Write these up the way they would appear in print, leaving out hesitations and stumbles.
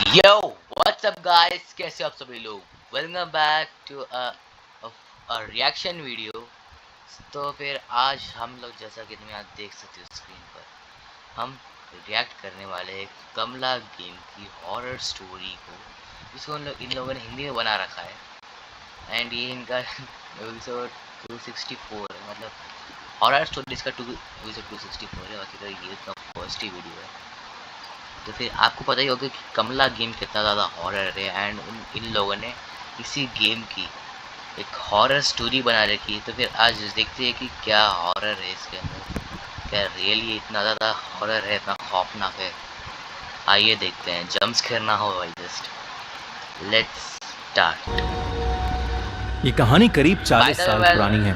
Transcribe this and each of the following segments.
Yo, what's up guys? कैसे हो आप सभी लोग? Welcome back to a reaction video. तो फिर आज हम लोग जैसा कि तुम यहाँ देख सकते हो स्क्रीन पर, हम रिएक्ट करने वाले हैं कमला गेम की हॉरर स्टोरी को, जिसको इन लोगों ने हिंदी में बना रखा है। एंड ये इनका एपिसोड 264 है, मतलब हॉरर स्टोरी इसका एपिसोड 264 है। बाकी तो ये इसका फर्स्ट ही वीडियो है। तो फिर आपको पता ही होगा कि कमला गेम कितना ज़्यादा हॉरर है। एंड इन लोगों ने इसी गेम की एक हॉरर स्टोरी बना रखी है। तो फिर आज देखते हैं कि क्या हॉरर है इसके अंदर, क्या रियली इतना ज़्यादा हॉरर है, इतना खौफनाक है। आइए देखते हैं, जंप्स करना हो भाई। Just let's start. ये कहानी करीब 40 साल पुरानी है।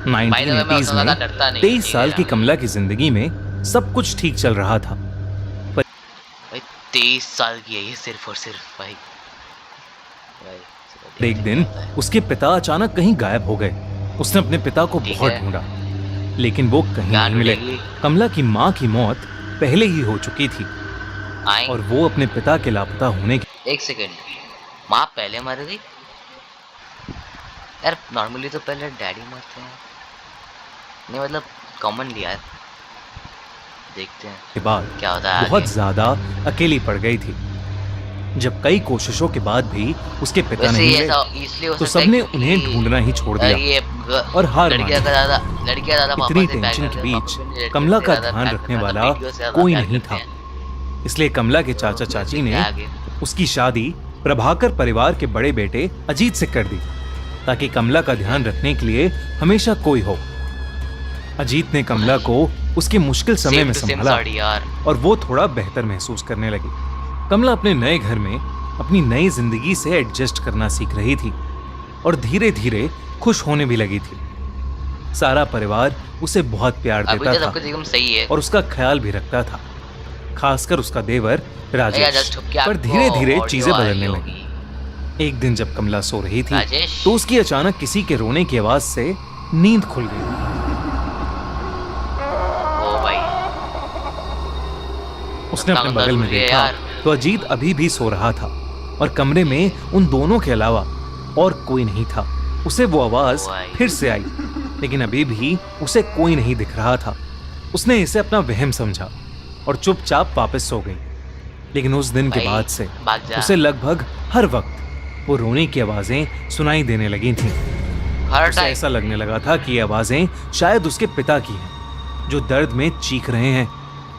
1980s में 23 साल की कमला की जिंदगी में सब कुछ ठीक चल रहा था। 23 साल की है ये सिर्फ और सिर्फ भाई। एक दिन उसके पिता अचानक कहीं गायब हो गए। उसने अपने पिता को बहुत ढूंढा, लेकिन वो कहीं नहीं मिले। कमला की माँ की मौत पहले ही हो चुकी थी और वो अपने पिता के लापता होने की। एक सेकेंड, माँ पहले मर गई यार? नॉर्मली तो पहले डैडी मरते हैं, नहीं मतलब कॉमनली यार। देखते हैं के बाद क्या होता है। बहुत ज्यादा अकेली पड़ गई थी। जब कई कोशिशों के बाद भी उसके पिता नहीं मिले तो सबने उन्हें ढूंढना ही छोड़ दिया और हार मान ली। इतनी टेंशन के बीच कमला का ध्यान रखने वाला कोई नहीं था, इसलिए कमला के चाचा चाची ने उसकी शादी प्रभाकर परिवार के बड़े बेटे अजीत से कर दी, ताकि कमला का ध्यान रखने के लिए हमेशा कोई हो। अजीत ने कमला को उसके मुश्किल समय में संभाला और वो थोड़ा बेहतर महसूस करने लगी। कमला अपने नए घर में अपनी नई जिंदगी से एडजस्ट करना सीख रही थी और धीरे धीरे खुश होने भी लगी थी। सारा परिवार उसे बहुत प्यार देता था और उसका ख्याल भी रखता था, खासकर उसका देवर राजेश। पर धीरे धीरे चीजें बदलने लगी। एक दिन जब कमला सो रही थी तो उसकी अचानक किसी के रोने की आवाज से नींद खुल गई। उसने अपने बगल में देखा तो अजीत अभी भी सो रहा था और कमरे में उन दोनों के अलावा और कोई नहीं था। उसे वो आवाज फिर से आई, लेकिन अभी भी उसे कोई नहीं दिख रहा था। उसने इसे अपना वहम समझा और चुपचाप वापस सो गई। लेकिन उस दिन के बाद से उसे लगभग हर वक्त वो रोने की आवाजें सुनाई देने लगी थीं। उसे ऐसा लगने लगा था कि ये आवाजें शायद उसके पिता की हैं, जो दर्द में चीख रहे हैं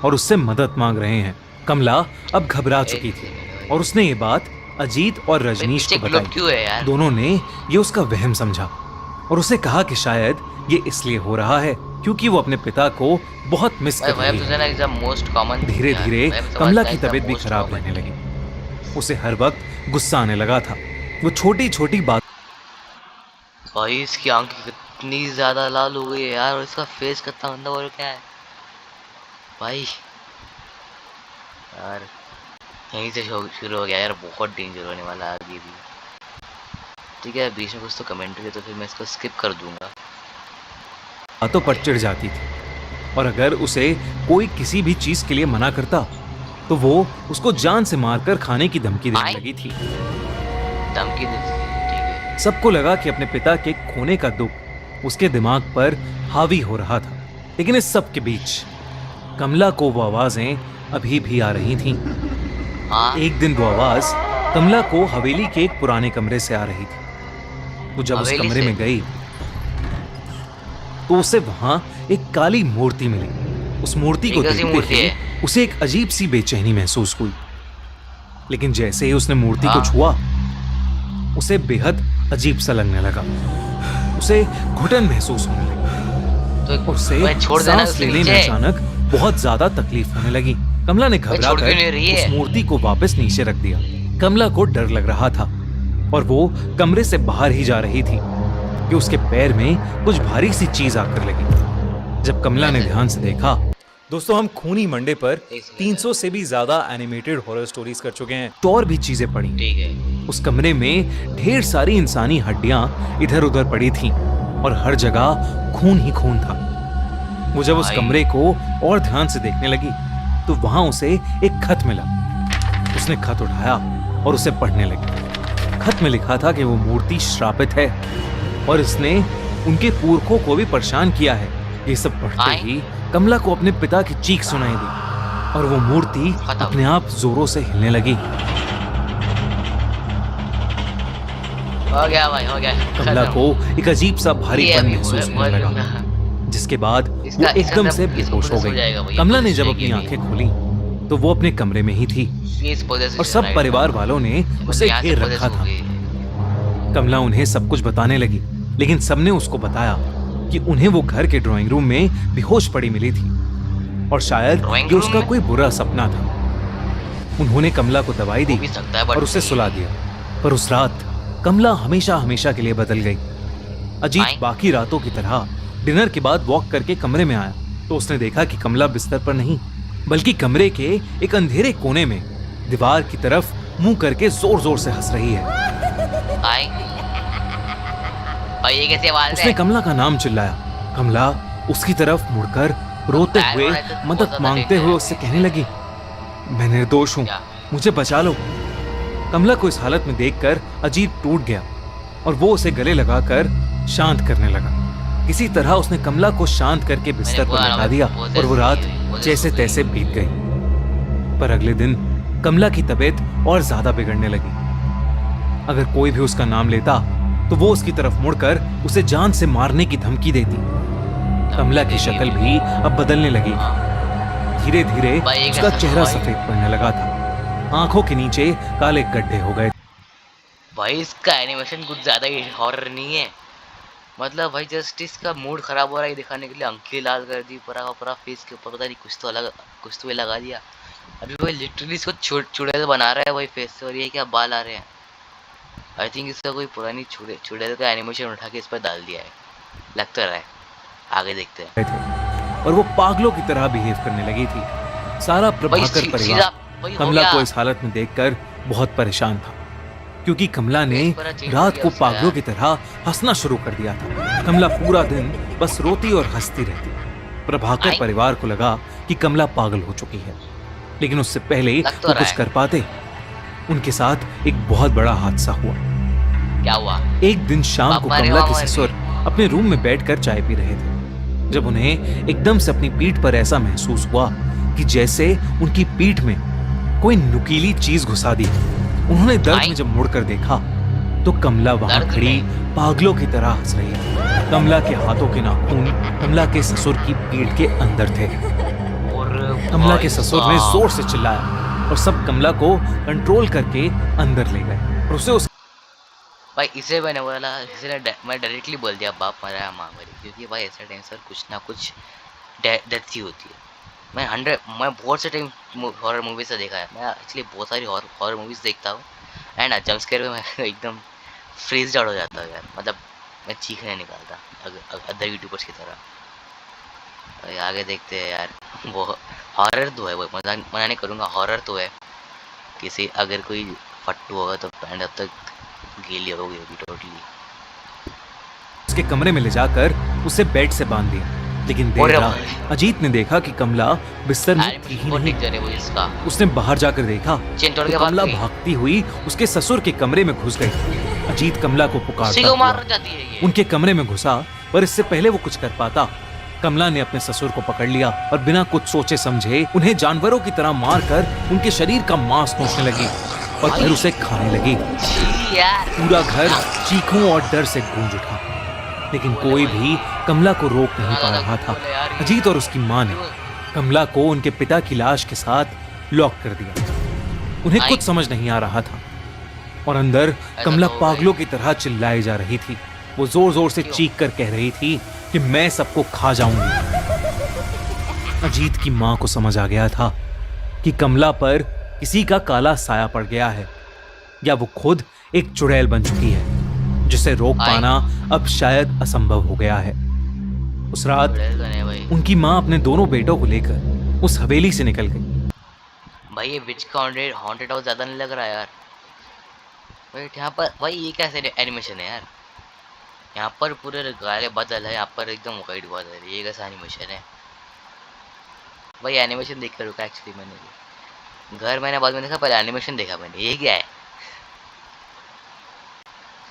और उससे मदद मांग रहे हैं। कमला अब घबरा चुकी थी और उसने ये बात अजीत और रजनीश को बताई। दोनों ने ये उसका वहम समझा और उसे कहा कि शायद ये इसलिए हो रहा है क्योंकि वो अपने पिता को बहुत मिस कर रही है। धीरे धीरे कमला की तबीयत भी खराब रहने लगी। उसे हर वक्त गुस्सा आने लगा था। वो छोटी छोटी बात। भाई इसकी आंखें कितनी ज्यादा लाल हो गई है यार, और इसका फेस कितना गंदा हो रहा है भाई। यार यहीं से शुरू हो गया यार, बहुत डेंजर होने वाला है आगे भी। ठीक है, बीच में कुछ तो कमेंट्री है तो फिर मैं इसको स्किप कर दूंगा। बातों पर चिढ़ जाती थी और अगर उसे कोई किसी भी चीज के लिए मना करता तो वो उसको जान से मारकर खाने की धमकी देने लगी थी। धमकी देती थी, ठीक है। सबको लगा कि अपने पिता के खोने का दुख उसके दिमाग पर हावी हो रहा था। लेकिन इस सब के बीच कमला को वो आवाजें अभी भी आ रही थीं। एक दिन वो आवाज कमला को हवेली के एक पुराने कमरे से आ रही थी। वो जब उस कमरे में गई तो उसे वहां एक काली मूर्ति मिली। उस मूर्ति को देखते ही उसे एक अजीब सी बेचैनी महसूस हुई। लेकिन जैसे ही उसने मूर्ति को छुआ उसे बेहद अजीब सा लगने लगा। उसे घुटन महसूस होने लगी। तो उसे सांस लेने में अचानक बहुत ज्यादा तकलीफ होने लगी। कमला ने घबराकर उस मूर्ति को वापस नीचे रख दिया। कमला को डर लग रहा था और वो कमरे से बाहर ही जा रही थी कि उसके पैर में कुछ भारी सी चीज आकर लगी। जब कमला ने ध्यान से देखा, दोस्तों हम खूनी मंडे पर 300 से भी ज्यादा एनिमेटेड हॉरर स्टोरीज कर चुके हैं, तो और भी चीजें पड़ी। उस कमरे में ढेर सारी इंसानी हड्डियां इधर उधर पड़ी थीं और हर जगह खून ही खून था। वो जब उस कमरे को और ध्यान से देखने लगी तो वहां उसे एक खत मिला उसने खत उठाया और उसे पढ़ने लगी। खत में लिखा था कि वो मूर्ति श्रापित है और इसने उनके पुरखों को भी परेशान किया है। ये सब पढ़ते ही कमला को अपने पिता की चीख सुनाई दी और वो मूर्ति अपने आप जोरों से हिलने लगी। हो गया भाई, हो गया। कमला को एक अजीब सा भारीपन महसूस होने लगा, जिसके बाद वो एकदम से बेहोश हो गई। कमला ने जब अपनी आंखें खोली तो वो अपने कमरे में ही थी और सब परिवार वालों ने उसे घेर रखा था। कमला उन्हें सब कुछ बताने लगी, लेकिन सबने उसको बताया कि उन्हें वो घर के ड्राइंग रूम में बेहोश पड़ी मिली थी और शायद ये उसका कोई बुरा सपना था। उन्होंने कमला को दवाई दी और उसे सुला दिया, पर उस रात कमला हमेशा हमेशा के लिए बदल गई। अजीत बाकी रातों की तरह डिनर के बाद वॉक करके कमरे में आया तो उसने देखा कि कमला बिस्तर पर नहीं, बल्कि कमरे के एक अंधेरे कोने में दीवार की तरफ मुंह करके जोर जोर से हंस रही है। ये कैसे आवाज है? उसने कमला का नाम चिल्लाया। कमला उसकी तरफ मुड़कर रोते हुए मदद मांगते हुए उससे कहने लगी, मैं निर्दोष हूँ, मुझे बचा लो। कमला को इस हालत में देखकर अजीत टूट गया और वो उसे गले लगाकर शांत करने लगा। किसी तरह उसने कमला को शांत करके बिस्तर पर लगा दिया और वो रात जैसे तैसे बीत गई। पर अगले दिन कमला की तबीयत और ज्यादा बिगड़ने लगी। अगर कोई भी उसका नाम लेता तो वो उसकी तरफ मुड़कर उसे जान से मारने की धमकी देती। कमला की शक्ल भी अब बदलने लगी। धीरे धीरे उसका चेहरा सफेद पड़ने लगा था, आंखों के नीचे काले गड्ढे हो गए। भाई इसका एनिमेशन कुछ ज्यादा ही हॉरर नहीं है, मतलब भाई जस्ट इसका मूड खराब हो रहा है दिखाने के लिए आंखें लाल कर दी, पूरा फेस के ऊपर पता नहीं कुछ तो लगा दिया। अभी भाई लिटरली इसको चुड़ैल बना रहा है वही फेस से, और ये क्या बाल आ रहे हैं। आई थिंक इसका कोई पुरानी चुड़ैल का एनिमेशन उठा के इस पर डाल दिया है, लगता रहा है। आगे देखते हैं। और वो पागलों की तरह बिहेव करने लगी थी। सारा प्रभाकर परिवार कमला को इस हालत में देखकर बहुत परेशान था, क्योंकि कमला ने रात को पागलों की तरह हंसना शुरू कर दिया था। कमला पूरा दिन बस रोती और हंसती रहती। प्रभाकर परिवार को लगा कि कमला पागल हो चुकी है, लेकिन उससे पहले वो कुछ कर पाते, उनके साथ एक बहुत बड़ा हादसा हुआ। क्या हुआ? एक दिन शाम को कमला के ससुर अपने रूम में बैठकर चाय पी रहे थे, जब उन्हें एकदम से अपनी पीठ पर ऐसा महसूस हुआ कि जैसे उनकी पीठ में कोई नुकीली चीज घुसा दी। उन्होंने दर्द में जब मुड़कर देखा तो कमला वहां खड़ी पागलों की तरह हंस रही है। कमला के हाथों के नाखून कमला के ससुर की पीठ के अंदर थे। कमला के ससुर ने जोर से चिल्लाया और सब कमला को कंट्रोल करके अंदर ले गए और उसे भाई इसे मैंने बोला, मैं डायरेक्टली बोल दिया बाप मरा माँ मरी, क्योंकि भाई ऐसा टाइम सर कुछ ना कुछ डेथ ही होती है। मैं बहुत से टाइम हॉरर मूवीज से देखा है, मैं एक्चुअली बहुत सारी हॉरर मूवीज देखता हूँ एंड जंप स्केयर में मैं एकदम फ्रीज आउट हो जाता हूँ यार, मतलब मैं चीख नहीं निकालता अदर यूट्यूबर्स की तरह। आगे देखते हैं यार। वो हॉरर तो है, वो मना नहीं करूँगा, हॉरर तो है। किसी अगर कोई फट्टू होगा तो पैंट अब तक गीली होगी टोटली। उसके कमरे में ले जाकर उसे बेड से बांध दिया, लेकिन देर रात अजीत ने देखा कि कमला बिस्तर में थी ही नहीं। उसने बाहर जाकर देखा तो कमला भागती हुई उसके ससुर के कमरे में घुस गई। अजीत कमला को पुकारता हुआ उनके कमरे में घुसा, पर इससे पहले वो कुछ कर पाता, कमला ने अपने ससुर को पकड़ लिया और बिना कुछ सोचे समझे उन्हें जानवरों की तरह मारकर उनके शरीर का मांस नोचने लगी और फिर उसे खाने लगी। पूरा घर चीखों और डर से गूंज उठा, लेकिन कोई भी कमला को रोक नहीं पा रहा था। अजीत और उसकी मां ने कमला को उनके पिता की लाश के साथ लॉक कर दिया। उन्हें कुछ समझ नहीं आ रहा था और अंदर कमला पागलों की तरह चिल्लाई जा रही थी। वो जोर जोर से चीख कर कह रही थी कि मैं सबको खा जाऊंगी। अजीत की मां को समझ आ गया था कि कमला पर किसी का काला साया पड़ गया है, या वो खुद एक चुड़ैल बन चुकी है, जिसे रोक पाना अब शायद असंभव हो गया है। उस रात उनकी मां अपने दोनों बेटों को लेकर उस हवेली से निकल गई। भाई ये विच का हॉन्टेड हाउस ज्यादा नहीं लग रहा यार। वेट, यहाँ पर भाई ये कैसे एनिमेशन है यार? यहाँ पर पूरे काले बादल है, यहाँ पर एकदम वाइट बादल है, ये कैसा एनिमेशन है भाई? एनिमेशन देख कर रुका एक्चुअली मैंने भी। घर मैंने बाद में देखा, पहले एनिमेशन देखा मैंने, ये क्या है।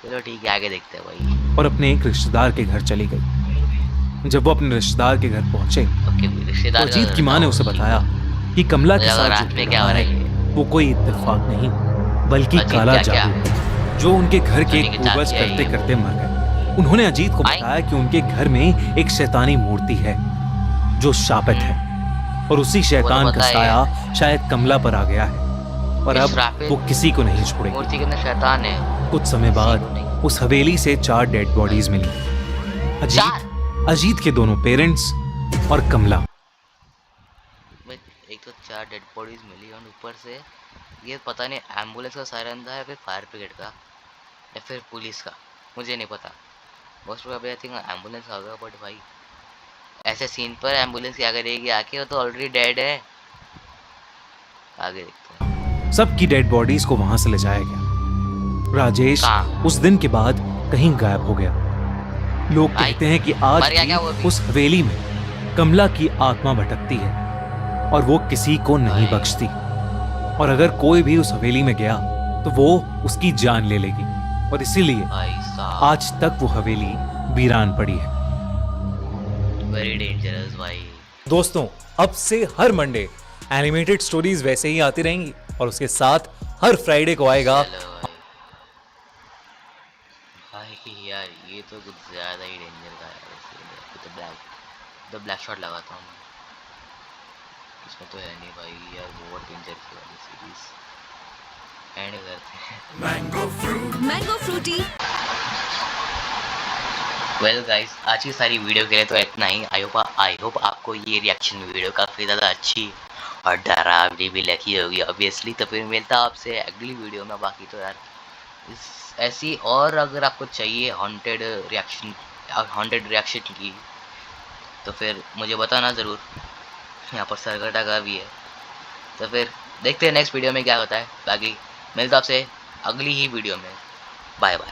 चलो ठीक है, आगे देखते हैं भाई। और अपने एक रिश्तेदार के घर चली गई। जब वो अपने रिश्तेदार के घर पहुंचे तो अजीत की माँ ने उसे बताया कि कमला के साथ जो हो रहा है वो कोई इत्तेफाक नहीं बल्कि काला जादू, जो उनके घर के पूर्वज करते करते मर गए। उन्होंने अजीत को बताया कि उनके घर में एक शैतानी मूर्ति है जो शापित है और उसी शैतान का साया शायद कमला पर आ गया है और अब वो किसी को नहीं छोड़ेगी। मूर्ति कितना शैतान है। कुछ समय बाद उस हवेली से 4 डेड बॉडीज मिली, अजीत के दोनों पेरेंट्स और कमला। एक तो 4 डेड बॉडीज मिली और ऊपर से ये पता नहीं एम्बुलेंस का सायरन था या फिर फायर ब्रिगेड का या फिर पुलिस का, मुझे नहीं पता। Most probably I think ambulance आ गया, बट भाई ऐसे सीन पर एम्बुलेंस क्या करेगी आके, वो तो ऑलरेडी डेड है। आगे देखते हैं। सबकी डेड बॉडीज को वहां से ले जाया गया। राजेश उस दिन के बाद कहीं गायब हो गया। लोग कहते हैं कि आज भी उस हवेली में कमला की आत्मा भटकती है और वो किसी को नहीं बख्शती, और अगर कोई भी उस हवेली में गया तो वो उसकी जान ले लेगी, और इसीलिए आज तक वो हवेली वीरान पड़ी है। वेरी डेंजरस भाई। दोस्तों, अब से हर मंडे एनिमेटेड स्टोरीज वैसे ही आती रहेंगी और उसके साथ हर फ्राइडे को आएगा। भाई यार ये तो कुछ ज्यादा ही डेंजर का है। तो ब्लैक शॉट लगाता हूँ मैं, इसमें तो है नहीं भाई यार, बहुत डेंजर की वाली सीरीज एंड करते हैं। Mango Frooti. वेल गाइस, आज की सारी वीडियो के लिए तो इतना ही। आई होप आपको ये रिएक्शन वीडियो काफ़ी ज़्यादा अच्छी और डरावनी भी लगी होगी ऑब्वियसली। तो फिर मिलता आपसे अगली वीडियो में। बाकी तो यार ऐसी और अगर आपको चाहिए हॉन्टेड रिएक्शन की तो फिर मुझे बताना ज़रूर। यहाँ पर सरगटा का भी है, तो फिर देखते हैं नेक्स्ट वीडियो में क्या होता है। बाकी मिलता आपसे अगली ही वीडियो में। Bye bye.